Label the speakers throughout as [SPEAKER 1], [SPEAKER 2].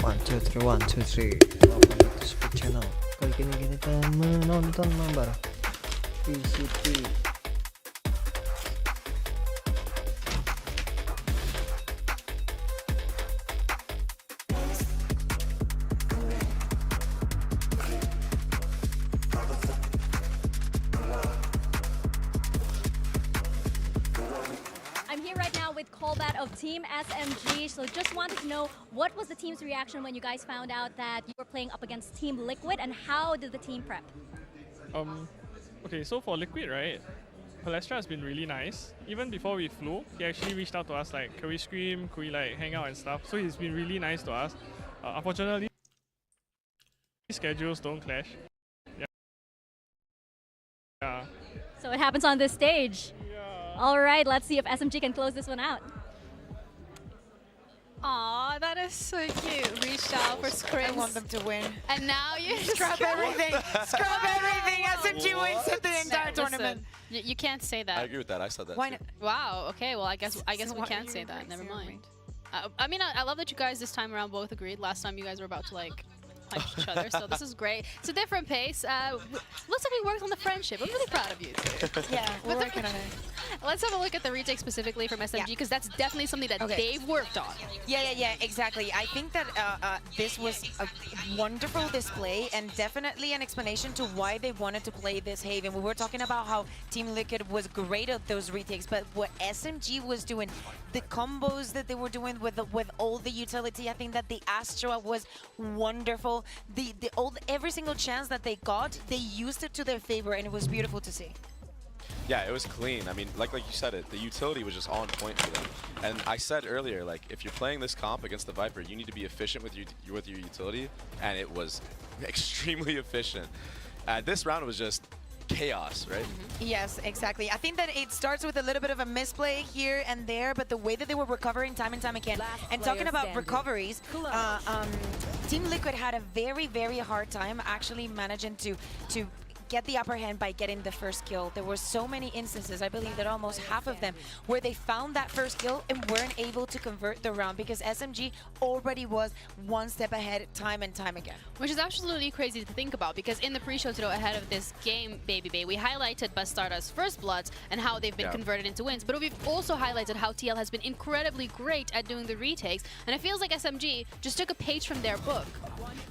[SPEAKER 1] One, two, three, one, two, three. Welcome back to Sebud Channel. Kali ini kita menonton Nobar VCT.
[SPEAKER 2] I'm here right now with callback of Team SMG. So just wanted to know what was the team's reaction when you guys found out that you were playing up against Team Liquid, and how did the team prep?
[SPEAKER 3] Okay, so for Liquid, right, Palestra has been really nice. Even before we flew, he actually reached out to us like, can we scream, could we like hang out and stuff. So he's been really nice to us. Unfortunately, schedules don't clash. Yeah.
[SPEAKER 2] So it happens on this stage. All right, let's see if SMG can close this one out.
[SPEAKER 4] Aw, that is so cute. Reached out for scrims.
[SPEAKER 5] I want them to win.
[SPEAKER 4] And now you
[SPEAKER 5] Scrub everything. Scrub everything. SMG wins at the entire tournament.
[SPEAKER 4] You can't say that.
[SPEAKER 6] I agree with that. I said that.
[SPEAKER 5] Why
[SPEAKER 6] too.
[SPEAKER 5] not?
[SPEAKER 4] Wow. Okay. Well, I guess
[SPEAKER 5] So
[SPEAKER 4] we
[SPEAKER 5] what
[SPEAKER 4] can't
[SPEAKER 5] are
[SPEAKER 4] say
[SPEAKER 5] you
[SPEAKER 4] that. Never
[SPEAKER 5] saying?
[SPEAKER 4] mind. I mean, I love that you guys this time around both agreed. Last time you guys were about to like punch each other, so this is great. It's a different pace. Looks like we worked on the friendship. I'm really proud of you two.
[SPEAKER 5] Yeah, we're working on it.
[SPEAKER 4] Let's have a look at the retake specifically from SMG, because that's definitely something that they've worked on.
[SPEAKER 5] Yeah, exactly. I think that this was a wonderful display and definitely an explanation to why they wanted to play this Haven. We were talking about how Team Liquid was great at those retakes, but what SMG was doing, the combos that they were doing with all the utility, I think that the Astra was wonderful. Every single chance that they got, they used it to their favor, and it was beautiful to see.
[SPEAKER 6] Yeah, it was clean. I mean, like you said it, the utility was just on point for them. And I said earlier, like, if you're playing this comp against the Viper, you need to be efficient with your utility, and it was extremely efficient. This round was just chaos, right?
[SPEAKER 5] Yes, exactly. I think that it starts with a little bit of a misplay here and there, but the way that they were recovering time and time again. And talking about recoveries, Team Liquid had a very, very hard time actually managing to get the upper hand by getting the first kill. There were so many instances, I believe that almost half of them, where they found that first kill and weren't able to convert the round because SMG already was one step ahead time and time again.
[SPEAKER 4] Which is absolutely crazy to think about, because in the pre-show today ahead of this game, we highlighted Bastarda's first bloods and how they've been converted into wins. But we've also highlighted how TL has been incredibly great at doing the retakes. And it feels like SMG just took a page from their book.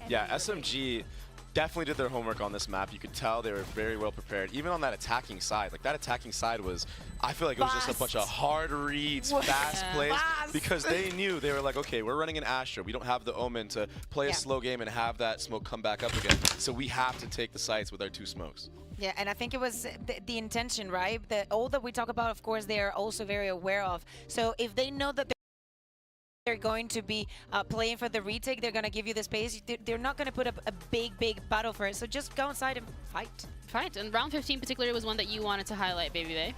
[SPEAKER 6] Yeah, SMG definitely did their homework on this map. You could tell they were very well prepared. Even on that attacking side. Like, that attacking side was, I feel like it was just a bunch of hard reads, fast plays. Because they knew, they were like, okay, we're running an Astra. We don't have the Omen to play a slow game and have that smoke come back up again. So we have to take the sites with our two smokes.
[SPEAKER 5] Yeah, and I think it was the intention, right? All that we talk about, of course, they are also very aware of. So if they know that they're going to be playing for the retake, they're going to give you the space. They're not going to put up a big battle for it. So just go inside and fight.
[SPEAKER 4] Fight. And round 15 particularly was one that you wanted to highlight, Baby.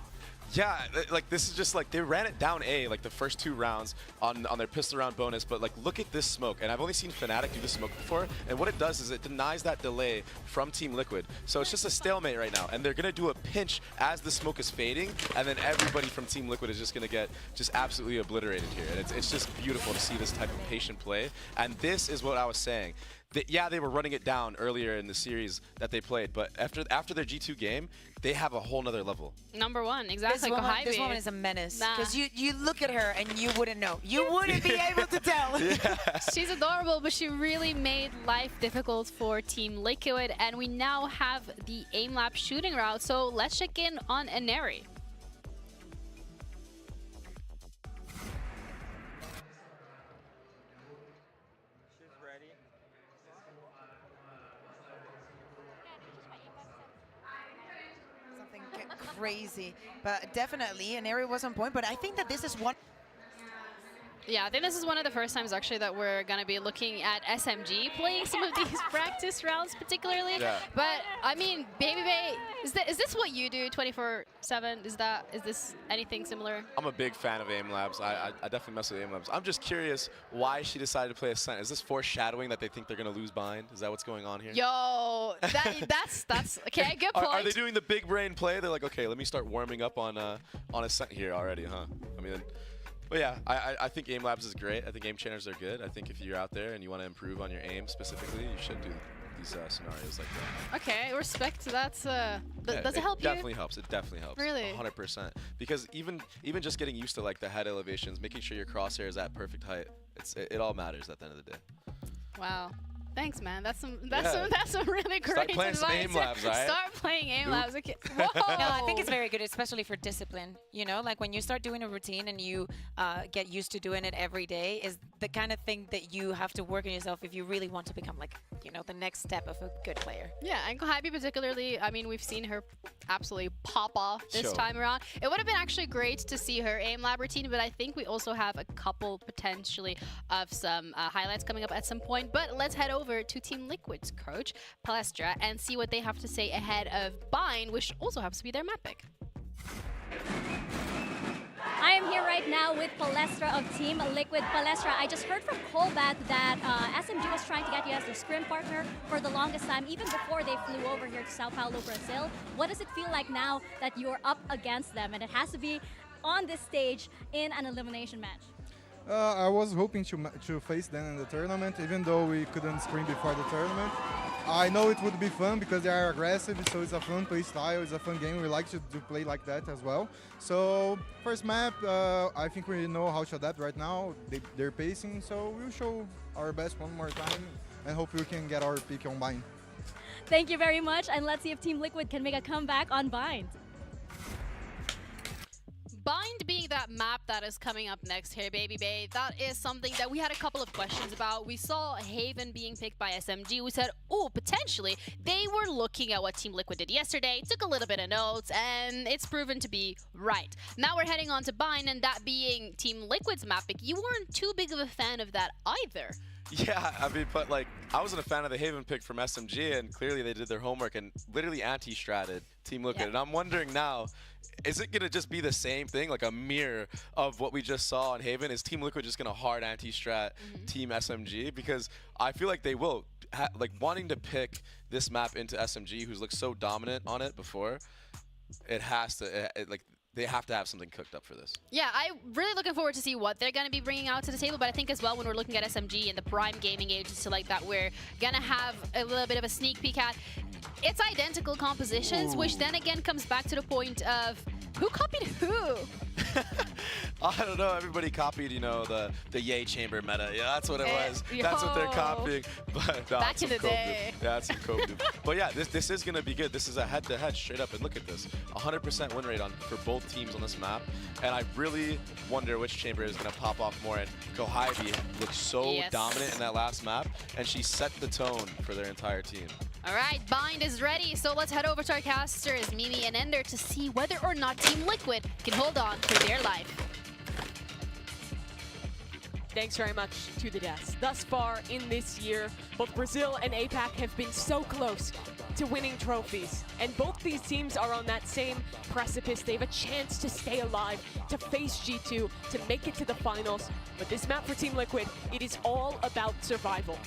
[SPEAKER 6] Yeah, like this is just like they ran it down A like the first two rounds on their pistol round bonus, but like look at this smoke, and I've only seen Fnatic do this smoke before, and what it does is it denies that delay from Team Liquid. So it's just a stalemate right now, and they're gonna do a pinch as the smoke is fading, and then everybody from Team Liquid is just gonna get just absolutely obliterated here, and it's just beautiful to see this type of patient play. And this is what I was saying. Yeah, they were running it down earlier in the series that they played, but after their G2 game, they have a whole nother level.
[SPEAKER 4] Number one, exactly.
[SPEAKER 5] This woman is a menace. Because you look at her and you wouldn't know. You wouldn't be able to tell.
[SPEAKER 4] She's adorable, but she really made life difficult for Team Liquid. And we now have the aim lab shooting route, so let's check in on Enjoyy.
[SPEAKER 5] Crazy, but definitely an area was on point. But I think that this is one.
[SPEAKER 4] Yeah, I think this is one of the first times actually that we're going to be looking at SMG playing some of these practice rounds particularly. Yeah. But I mean, Baby, is this what you do 24/7? Is this anything similar?
[SPEAKER 6] I'm a big fan of aim labs. I definitely mess with aim labs. I'm just curious why she decided to play a Ascent. Is this foreshadowing that they think they're going to lose bind? Is that what's going on here?
[SPEAKER 4] Yo, that's okay. Good point.
[SPEAKER 6] Are they doing the big brain play? They're like, okay, let me start warming up on Ascent here already, huh? I mean. But yeah, I think aim labs is great. I think aim channers are good. I think if you're out there and you want to improve on your aim specifically, you should do these scenarios like that.
[SPEAKER 4] Okay, respect. That's does it help you?
[SPEAKER 6] Definitely helps. It definitely helps.
[SPEAKER 4] Really?
[SPEAKER 6] 100%. Because even just getting used to like the head elevations, making sure your crosshair is at perfect height, it all matters at the end of the day.
[SPEAKER 4] Wow. Thanks, man. That's some really great
[SPEAKER 6] Start playing
[SPEAKER 4] advice.
[SPEAKER 6] some aim labs, right?
[SPEAKER 4] Start playing aim labs. Okay. Whoa.
[SPEAKER 5] No, I think it's very good, especially for discipline. You know, like when you start doing a routine and you get used to doing it every day, is the kind of thing that you have to work on yourself if you really want to become like, you know, the next step of a good player.
[SPEAKER 4] Yeah, and Kohabi particularly, I mean, we've seen her absolutely pop off this
[SPEAKER 6] Sure.
[SPEAKER 4] time around. It would have been actually great to see her aim lab routine, but I think we also have a couple potentially of some highlights coming up at some point. But let's head over to Team Liquid's coach, Palestra, and see what they have to say ahead of Bind, which also happens to be their map pick.
[SPEAKER 2] I am here right now with Palestra of Team Liquid. Palestra, I just heard from Colbat that SMG was trying to get you as their scrim partner for the longest time, even before they flew over here to Sao Paulo, Brazil. What does it feel like now that you're up against them and it has to be on this stage in an elimination match?
[SPEAKER 7] I was hoping to face them in the tournament, even though we couldn't screen before the tournament. I know it would be fun because they are aggressive, so it's a fun play style, it's a fun game. We like to play like that as well. So first map, I think we know how to adapt right now. They're pacing, so we'll show our best one more time and hope we can get our pick on Bind.
[SPEAKER 2] Thank you very much, and let's see if Team Liquid can make a comeback on Bind.
[SPEAKER 4] Bind being that map that is coming up next here, baby babe, that is something that we had a couple of questions about. We saw Haven being picked by SMG. We said, oh, potentially. They were looking at what Team Liquid did yesterday, took a little bit of notes, and it's proven to be right. Now we're heading on to Bind, and that being Team Liquid's map pick. You weren't too big of a fan of that either.
[SPEAKER 6] Yeah, I mean, but like, I wasn't a fan of the Haven pick from SMG, and clearly they did their homework and literally anti-stratted Team Liquid.
[SPEAKER 2] Yeah.
[SPEAKER 6] And I'm wondering now, is it gonna just be the same thing, like a mirror of what we just saw on Haven? Is Team Liquid just gonna hard anti-strat Team SMG? Because I feel like they will, like wanting to pick this map into SMG, who's looked so dominant on it before. It has to, like. They have to have something cooked up for this.
[SPEAKER 4] Yeah, I'm really looking forward to see what they're going to be bringing out to the table, but I think as well when we're looking at SMG and the Prime Gaming Agency like that, we're going to have a little bit of a sneak peek at it's identical compositions, which then again comes back to the point of who copied who?
[SPEAKER 6] I don't know. Everybody copied, you know, the Yay Chamber meta. Yeah, that's what it was. That's what they're
[SPEAKER 4] Yo.
[SPEAKER 6] copying. But no,
[SPEAKER 4] Back in the day.
[SPEAKER 6] Yeah, that's some Cove Dude. But yeah, this is gonna be good. This is a head-to-head straight up, and look at this, 100% win rate for both teams on this map. And I really wonder which chamber is gonna pop off more. And Kohabi looked so dominant in that last map, and she set the tone for their entire team.
[SPEAKER 4] All right, Bind is ready, so let's head over to our casters, Mimi and Ender, to see whether or not Team Liquid can hold on to their life.
[SPEAKER 8] Thanks very much to the Deaths. Thus far in this year, both Brazil and APAC have been so close to winning trophies. And both these teams are on that same precipice. They have a chance to stay alive, to face G2, to make it to the finals. But this map for Team Liquid, it is all about survival.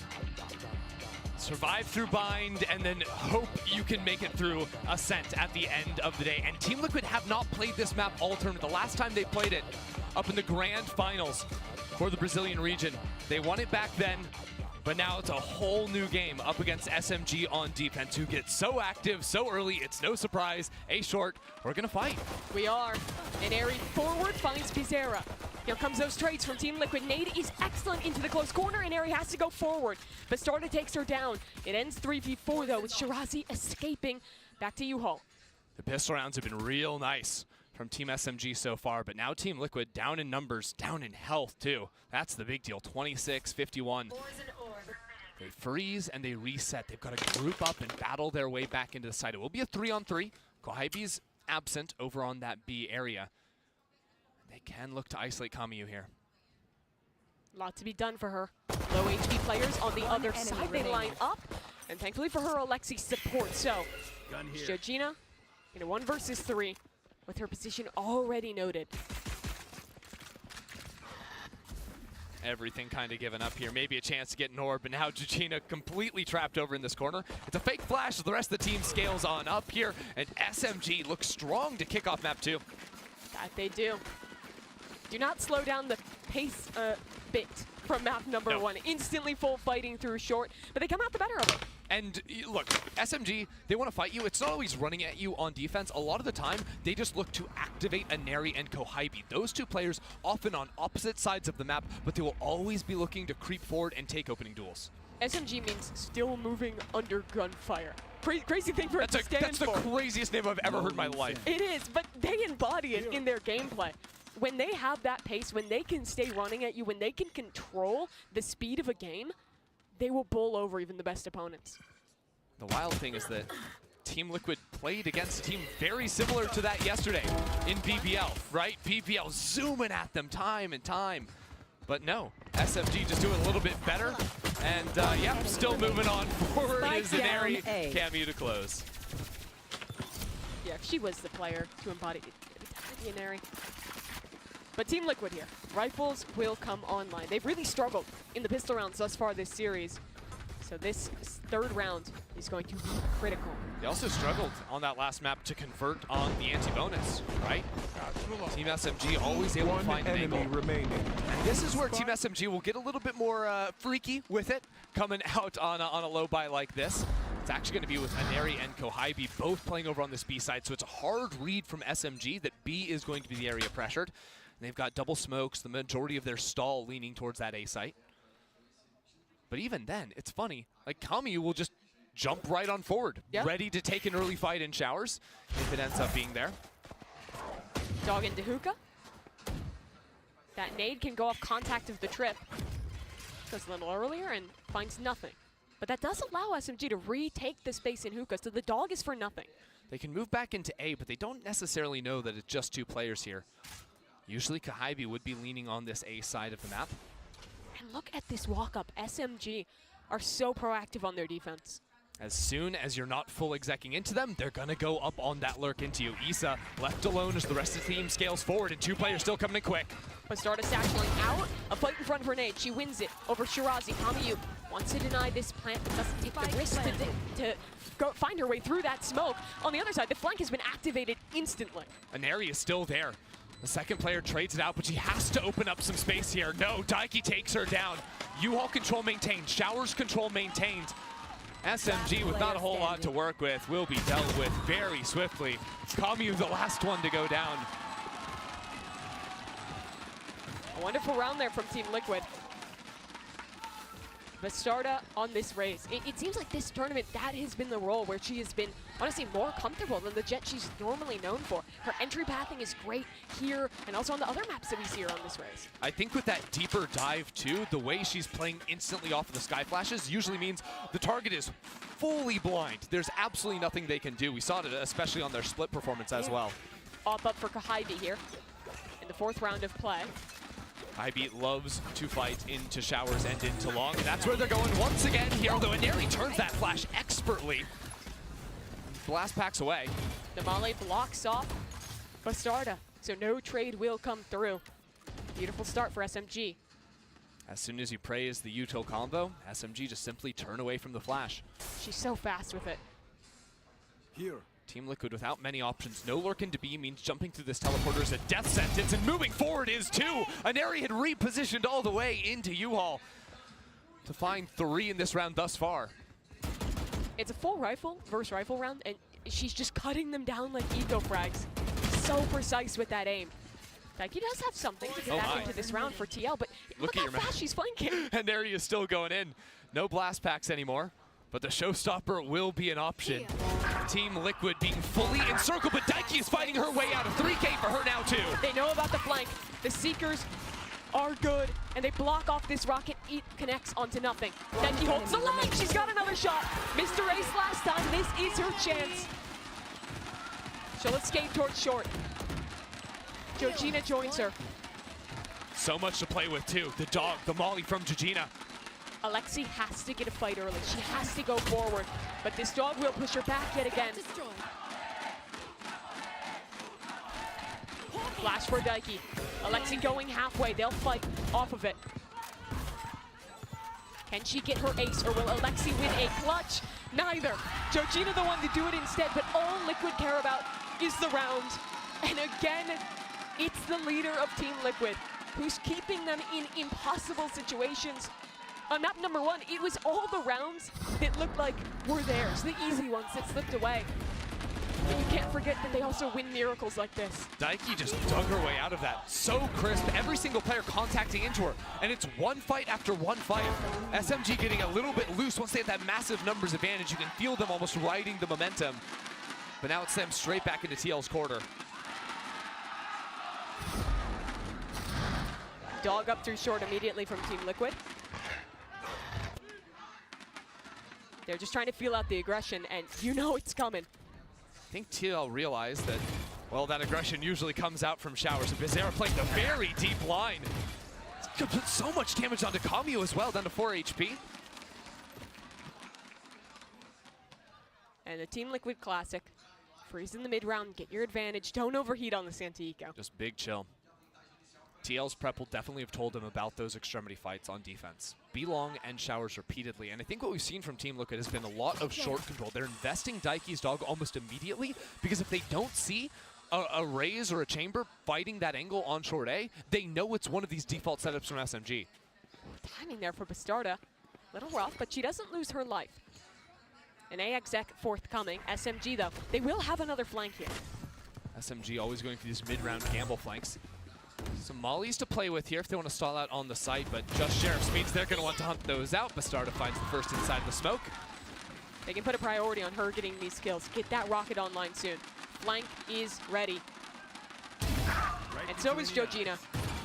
[SPEAKER 9] Survive through Bind, and then hope you can make it through Ascent at the end of the day. And Team Liquid have not played this map all tournament. The last time they played it, up in the grand finals for the Brazilian region, they won it back then, but now it's a whole new game up against SMG on defense, who get so active so early. It's no surprise. A short, we're gonna fight.
[SPEAKER 8] We are. And Airy forward finds Pizarra. Here comes those trades from Team Liquid. Nade is excellent into the close corner, and Airy has to go forward. Bastarda takes her down. It ends 3v4 though, with Shirazi escaping. Back to U-Haul.
[SPEAKER 9] The pistol rounds have been real nice from Team SMG so far, but now Team Liquid down in numbers, down in health too. That's the big deal, 26-51. They freeze and they reset. They've got to group up and battle their way back into the side. It will be a 3-on-3. Kohabi's absent over on that B area. They can look to isolate Kamiyu here.
[SPEAKER 8] A lot to be done for her. Low HP players on the other side. They line up, and thankfully for her, Alexi supports. So, Georgina in a 1 versus 3 with her position already noted.
[SPEAKER 9] Everything kind of given up here. Maybe a chance to get Nord, but now Georgina completely trapped over in this corner. It's a fake flash, so the rest of the team scales on up here, and SMG looks strong to kick off map 2.
[SPEAKER 8] That they do. Do not slow down the pace a bit from map number 1. Instantly full fighting through short, but they come out the better of it.
[SPEAKER 9] And look, SMG, they want to fight you. It's not always running at you on defense. A lot of the time, they just look to activate Enjoyy and Kohybe. Those two players often on opposite sides of the map, but they will always be looking to creep forward and take opening duels.
[SPEAKER 8] SMG means still moving under gunfire. Crazy thing for it to stand
[SPEAKER 9] That's the craziest name I've ever heard in my life.
[SPEAKER 8] It is, but they embody it in their gameplay. When they have that pace, when they can stay running at you, when they can control the speed of a game, they will bowl over even the best opponents.
[SPEAKER 9] The wild thing is that Team Liquid played against a team very similar to that yesterday in BBL, right? BBL zooming at them time and time. But no, SMG just doing a little bit better. And yeah, still moving on forward is Enjoyy. Cameo to close.
[SPEAKER 8] Yeah, she was the player to embody Enjoyy. But Team Liquid here, rifles will come online. They've really struggled in the pistol rounds thus far this series. So this third round is going to be critical.
[SPEAKER 9] They also struggled on that last map to convert on the anti-bonus, right? Team SMG always able to find an angle. And this is where Team SMG will get a little bit more freaky with it, coming out on a low buy like this. It's actually going to be with Enjoyy and Kohybe both playing over on this B side, so it's a hard read from SMG that B is going to be the area pressured. And they've got double smokes, the majority of their stall leaning towards that A site. But even then, it's funny, like Cameo will just jump right on forward, ready to take an early fight in showers if it ends up being there.
[SPEAKER 8] Dog into hookah. That nade can go off contact of the trip. Goes a little earlier and finds nothing. But that does allow SMG to retake the space in hookah, so the dog is for nothing.
[SPEAKER 9] They can move back into A, but they don't necessarily know that it's just two players here. Usually Kohybe would be leaning on this A side of the map.
[SPEAKER 8] And look at this walk-up. SMG are so proactive on their defense.
[SPEAKER 9] As soon as you're not full execing into them, they're gonna go up on that lurk into you. Issa left alone as the rest of the team scales forward, and two players still coming in quick.
[SPEAKER 8] Bastarda satcheling out, a fight in front of Grenade. She wins it over Shirazi. Cameo wants to deny this plant, but doesn't take the risk to go find her way through that smoke. On the other side, the flank has been activated instantly.
[SPEAKER 9] Enjoyy is still there. The second player trades it out, but she has to open up some space here. No, Daiki takes her down. U-Haul control maintained, Showers control maintained. SMG with not a whole lot to work with will be dealt with very swiftly. Cameo the last one to go down.
[SPEAKER 8] A wonderful round there from Team Liquid. Bastarda on this race. It seems like this tournament, that has been the role where she has been, honestly, more comfortable than the Jet she's normally known for. Her entry pathing is great here and also on the other maps that we see her on this race.
[SPEAKER 9] I think with that deeper dive too, the way she's playing instantly off of the sky flashes usually means the target is fully blind. There's absolutely nothing they can do. We saw it especially on their split performance as well.
[SPEAKER 8] Up for Kohybe here in the fourth round of play.
[SPEAKER 9] Kohybe loves to fight into showers and into long, and that's where they're going once again here, although it nearly turns that flash expertly. Blast packs away.
[SPEAKER 8] Namale blocks off Bastarda, so no trade will come through. Beautiful start for SMG.
[SPEAKER 9] As soon as you praise the util combo, SMG just simply turn away from the flash.
[SPEAKER 8] She's so fast with it.
[SPEAKER 9] Here. Team Liquid without many options. No lurk into B means jumping through this teleporter is a death sentence, and moving forward is two. Enjoyy had repositioned all the way into U-Haul to find 3 in this round thus far.
[SPEAKER 8] It's a full rifle versus rifle round, and she's just cutting them down like eco frags. So precise with that aim. Daiki does have something to get back into this round for TL, but look how fast she's flanking.
[SPEAKER 9] Enjoyy is still going in. No blast packs anymore, but the showstopper will be an option. Team Liquid being fully encircled, but Daiki is fighting her way out. A 3K for her now too.
[SPEAKER 8] They know about the flank. The Seekers are good, and they block off this rocket. It connects onto nothing. Daiki holds the line. She's got another shot. Missed a race last time. This is her chance. She'll escape towards short. Georgina joins her.
[SPEAKER 9] So much to play with too. The dog, the molly from Georgina.
[SPEAKER 8] Alexi has to get a fight early. She has to go forward. But this dog will push her back yet again. Flash for Daiki. Alexi going halfway. They'll fight off of it. Can she get her ace, or will Alexi win a clutch? Neither. Georgina the one to do it instead, but all Liquid care about is the round. And again, It's the leader of Team Liquid who's keeping them in impossible situations. On map number 1, it was all the rounds that looked like were theirs, the easy ones that slipped away. But you can't forget that they also win miracles like this.
[SPEAKER 9] Daiki just dug her way out of that. So crisp, every single player contacting into her. And it's one fight after one fight. SMG getting a little bit loose once they have that massive numbers advantage. You can feel them almost riding the momentum. But now it's them straight back into TL's quarter.
[SPEAKER 8] Dog up through short immediately from Team Liquid. They're just trying to feel out the aggression, and you know it's coming.
[SPEAKER 9] I think TL realized that, well, that aggression usually comes out from showers. Bizarre playing the very deep line. Put so much damage onto Kamio as well, down to 4 HP.
[SPEAKER 8] And the Team Liquid classic. Freeze in the mid round, get your advantage, don't overheat on the Santiago.
[SPEAKER 9] Just big chill. TL's prep will definitely have told him about those extremity fights on defense. Be long and showers repeatedly. And I think what we've seen from Team Liquid has been a lot of short control. They're investing Daiki's dog almost immediately, because if they don't see a raise or a chamber fighting that angle on short A, they know it's one of these default setups from SMG.
[SPEAKER 8] Timing there for Bastarda. Little rough, but she doesn't lose her life. An A exec forthcoming. SMG though, they will have another flank here.
[SPEAKER 9] SMG always going for these mid-round gamble flanks. Some mollies to play with here if they want to stall out on the site, but just Sheriffs means they're going to want to hunt those out. Bastarda finds the first inside the smoke.
[SPEAKER 8] They can put a priority on her getting these kills. Get that rocket online soon. Flank is ready. And so is Georgina.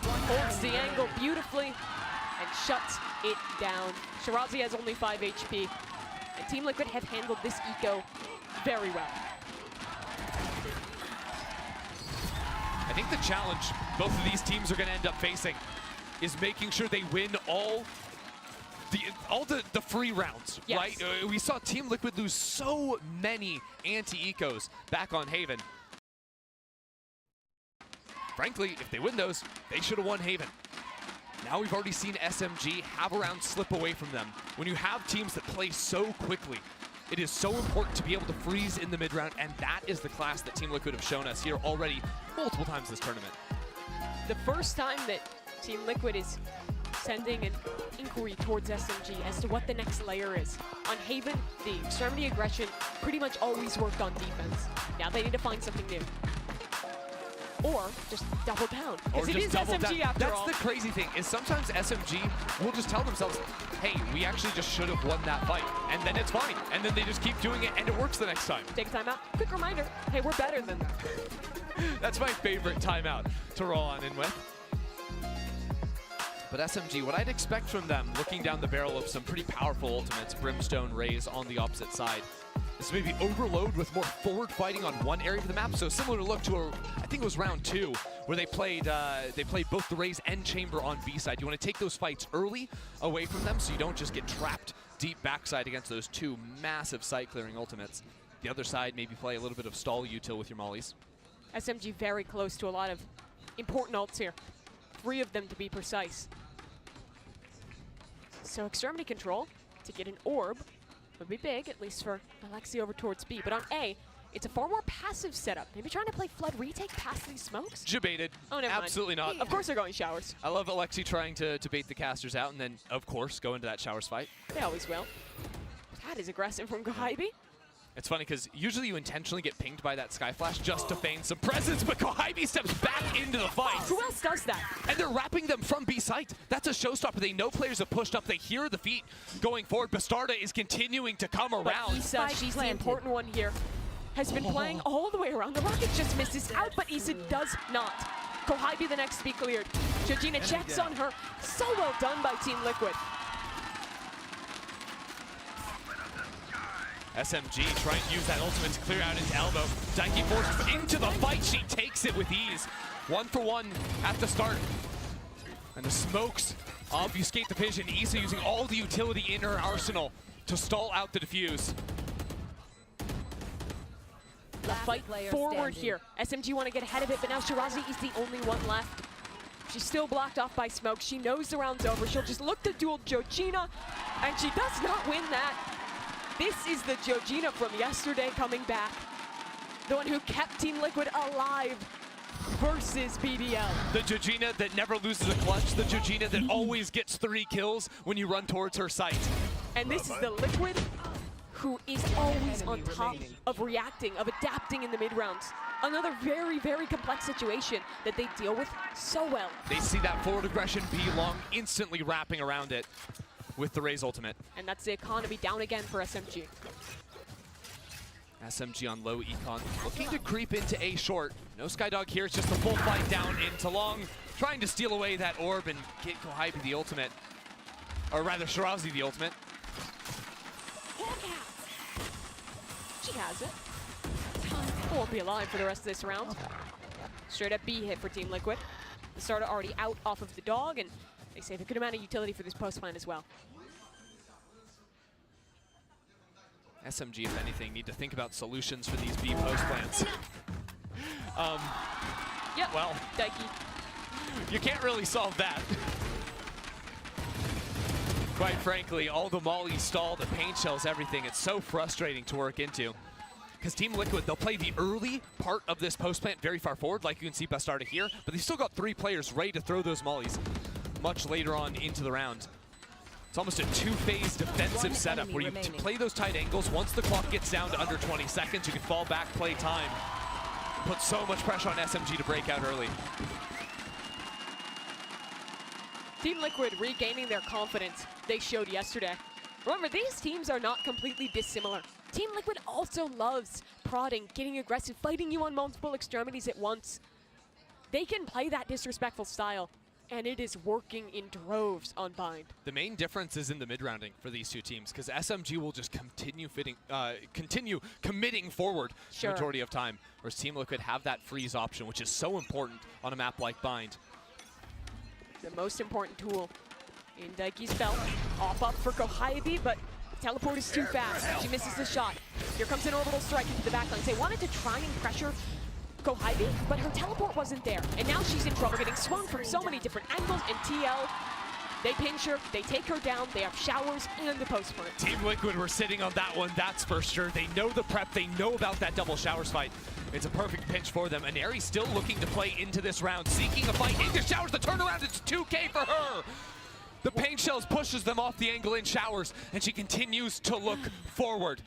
[SPEAKER 8] Holds the angle beautifully and shuts it down. Shirazi has only 5 HP. And Team Liquid have handled this eco very well.
[SPEAKER 9] I think the challenge both of these teams are going to end up facing is making sure they win all the free rounds,
[SPEAKER 8] yes.
[SPEAKER 9] Right? We saw Team Liquid lose so many anti-ecos back on Haven. Frankly, if they win those, they should have won Haven. Now we've already seen SMG have a round slip away from them. When you have teams that play so quickly, it is so important to be able to freeze in the mid-round, and that is the class that Team Liquid have shown us here already multiple times this tournament.
[SPEAKER 8] The first time that Team Liquid is sending an inquiry towards SMG as to what the next layer is. On Haven, the extremity aggression pretty much always worked on defense. Now they need to find something new. Or just double down. Because it is SMG after all.
[SPEAKER 9] That's the crazy thing, is sometimes SMG will just tell themselves, hey, we actually just should have won that fight. And then it's fine. And then they just keep doing it and it works the next time.
[SPEAKER 8] Take a timeout. Quick reminder, hey, we're better than that.
[SPEAKER 9] That's my favorite timeout to roll on in with. But SMG, what I'd expect from them, looking down the barrel of some pretty powerful ultimates, Brimstone, Raze on the opposite side, is maybe overload with more forward fighting on one area of the map. So similar to look to I think it was round 2, where they played both the Raze and Chamber on B side. You want to take those fights early away from them so you don't just get trapped deep backside against those 2 massive site clearing ultimates. The other side, maybe play a little bit of stall util with your mollies.
[SPEAKER 8] SMG very close to a lot of important ults here. 3 of them to be precise. So extremity control to get an orb would be big, at least for Alexi over towards B. But on A, it's a far more passive setup. Maybe trying to play Flood retake past these smokes?
[SPEAKER 9] Debated.
[SPEAKER 8] Oh, never
[SPEAKER 9] Absolutely
[SPEAKER 8] mind.
[SPEAKER 9] not.
[SPEAKER 8] Of course they're going showers.
[SPEAKER 9] I love Alexi trying to bait the casters out and then, of course, go into that showers fight.
[SPEAKER 8] They always will. That is aggressive from Gohaibi.
[SPEAKER 9] It's funny because usually you intentionally get pinged by that Sky Flash just to feign some presence, but Gohaibi steps back into the fight.
[SPEAKER 8] Who else does that?
[SPEAKER 9] And they're wrapping them from B site. That's a showstopper. They know players have pushed up. They hear the feet going forward. Bastarda is continuing to come around.
[SPEAKER 8] But Issa, she's the important one here, has been playing all the way around. The rocket just misses out, but Issa does not. Gohaibi the next to be cleared. Georgina checks on her. So well done by Team Liquid.
[SPEAKER 9] SMG trying to use that ultimate to clear out into elbow. Daiki forced into the fight. She takes it with ease. 1 for 1 at the start. And the smokes obfuscate the vision. Issa using all the utility in her arsenal to stall out the defuse.
[SPEAKER 8] The fight forward here. SMG want to get ahead of it, but now Shirazi is the only one left. She's still blocked off by smoke. She knows the round's over. She'll just look to duel Georgina, and she does not win that. This is the Georgina from yesterday coming back. The one who kept Team Liquid alive versus BDL.
[SPEAKER 9] The Georgina that never loses a clutch, the Georgina that always gets 3 kills when you run towards her site.
[SPEAKER 8] And this is the Liquid who is always on top of reacting, of adapting in the mid-rounds. Another very, very complex situation that they deal with so well.
[SPEAKER 9] They see that forward aggression be long, instantly wrapping around it with the Raze ultimate.
[SPEAKER 8] And that's the economy down again for SMG.
[SPEAKER 9] SMG on low econ, looking to creep into A short. No Skydog here, it's just a full fight down into long, trying to steal away that orb and get Kohybe the ultimate. Or rather, Shirazi the ultimate.
[SPEAKER 8] She has it. Won't be alive for the rest of this round. Straight up B hit for Team Liquid. The starter already out off of the dog, and they save a good amount of utility for this post plan as well.
[SPEAKER 9] SMG, if anything, need to think about solutions for these B post plans.
[SPEAKER 8] Yep.
[SPEAKER 9] Well,
[SPEAKER 8] Daiki.
[SPEAKER 9] You can't really solve that. Quite frankly, all the molly stall, the paint shells, everything, it's so frustrating to work into. Because Team Liquid, they'll play the early part of this post plant very far forward, like you can see Bastarda here, but they've still got 3 players ready to throw those mollies much later on into the round. It's almost a 2-phase defensive setup where you play those tight angles. Once the clock gets down to under 20 seconds, you can fall back, play time. Put so much pressure on SMG to break out early.
[SPEAKER 8] Team Liquid regaining their confidence they showed yesterday. Remember, these teams are not completely dissimilar. Team Liquid also loves prodding, getting aggressive, fighting you on multiple extremities at once. They can play that disrespectful style, and it is working in droves on Bind.
[SPEAKER 9] The main difference is in the mid-rounding for these two teams, because SMG will just continue committing forward the majority of time, whereas Team Liquid have that freeze option, which is so important on a map like Bind.
[SPEAKER 8] The most important tool in Daiki's belt. Off up for Kohybe, but teleport is too fast. She misses the shot. Here comes an orbital strike into the backline. They wanted to try and pressure Kohybe, but her teleport wasn't there. And now she's in trouble, getting swung from so many different angles, and TL, they pinch her, they take her down, they have showers and the post plant.
[SPEAKER 9] Team Liquid were sitting on that one, that's for sure. They know the prep, they know about that double showers fight. It's a perfect pinch for them. And Aries still looking to play into this round, seeking a fight into showers. The turnaround, it's 2K for her. The paint shells pushes them off the angle in showers, and she continues to look forward.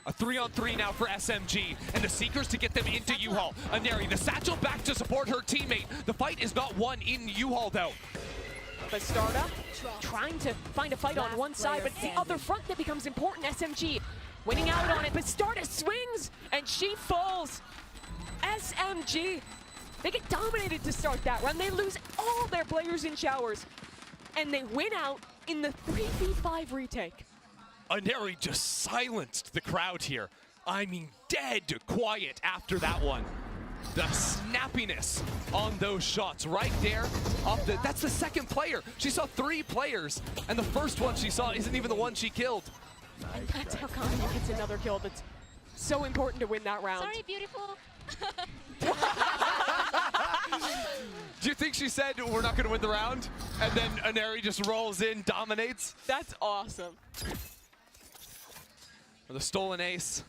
[SPEAKER 9] A 3-on-3 now for SMG, and the Seekers to get them into U-Haul. Aneri, the satchel back to support her teammate. The fight is not won in U-Haul, though.
[SPEAKER 8] Bastarda trying to find a fight on one side, but it's the other front that becomes important. SMG winning out on it. Bastarda swings, and she falls. SMG, they get dominated to start that run. They lose all their players in showers, and they win out in the 3v5 retake.
[SPEAKER 9] Aneri just silenced the crowd here. I mean, dead quiet after that one. The snappiness on those shots right there. That's the second player. She saw 3 players, and the first one she saw isn't even the one she killed.
[SPEAKER 8] And that's how Kanye gets another kill. That's so important to win that round.
[SPEAKER 2] Sorry, beautiful.
[SPEAKER 9] Do you think she said we're not going to win the round? And then Aneri just rolls in, dominates?
[SPEAKER 8] That's awesome.
[SPEAKER 9] Or the stolen ace.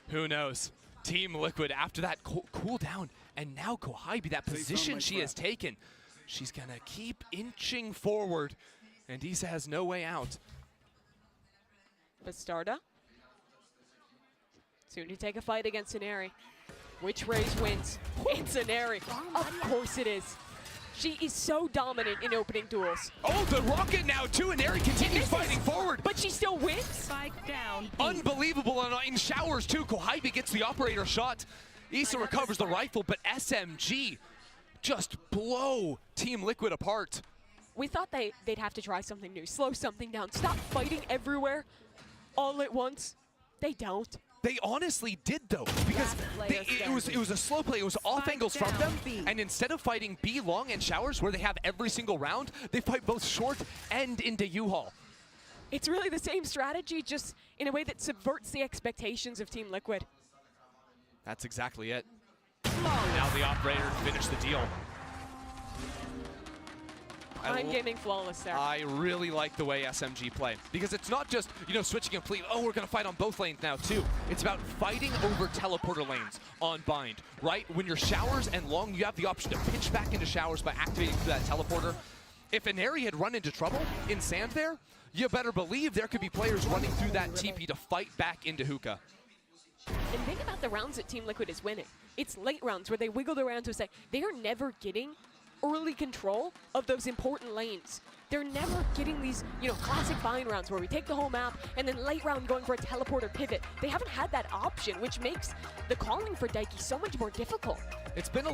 [SPEAKER 9] Who knows? Team Liquid after that cool down, and now Kohybe, that position she has taken, she's gonna keep inching forward, and Isa has no way out.
[SPEAKER 8] Bastarda soon to take a fight against Aneri. Which Raze wins? It's Aneri. Of course it is. She is so dominant in opening duels.
[SPEAKER 9] Oh, the rocket now too, and Aneri continues fighting forward.
[SPEAKER 8] But she still wins?
[SPEAKER 10] Spike down.
[SPEAKER 9] Unbelievable, and in showers too. Kohybe gets the operator shot. Isa recovers the rifle, but SMG just blow Team Liquid apart.
[SPEAKER 8] We thought they'd have to try something new, slow something down, stop fighting everywhere all at once. They don't.
[SPEAKER 9] They honestly did though, because it was a slow play. It was off angles from them, and instead of fighting B long and showers where they have every single round, they fight both short and into U-Haul.
[SPEAKER 8] It's really the same strategy, just in a way that subverts the expectations of Team Liquid.
[SPEAKER 9] That's exactly it. Now the operator finished the deal.
[SPEAKER 8] Mind gaming flawless there.
[SPEAKER 9] I really like the way SMG play, because it's not just, you know, switching complete, oh, we're going to fight on both lanes now too. It's about fighting over teleporter lanes on Bind, right? When you're showers and long, you have the option to pinch back into showers by activating through that teleporter. If Inari had run into trouble in sand there, you better believe there could be players running through that TP to fight back into hookah.
[SPEAKER 8] And think about the rounds that Team Liquid is winning. It's late rounds where they wiggled around to say they are never getting early control of those important lanes. They're never getting these, you know, classic bind rounds where we take the whole map and then late round going for a teleporter pivot. They haven't had that option, which makes the calling for Daiki so much more difficult.
[SPEAKER 9] It's been a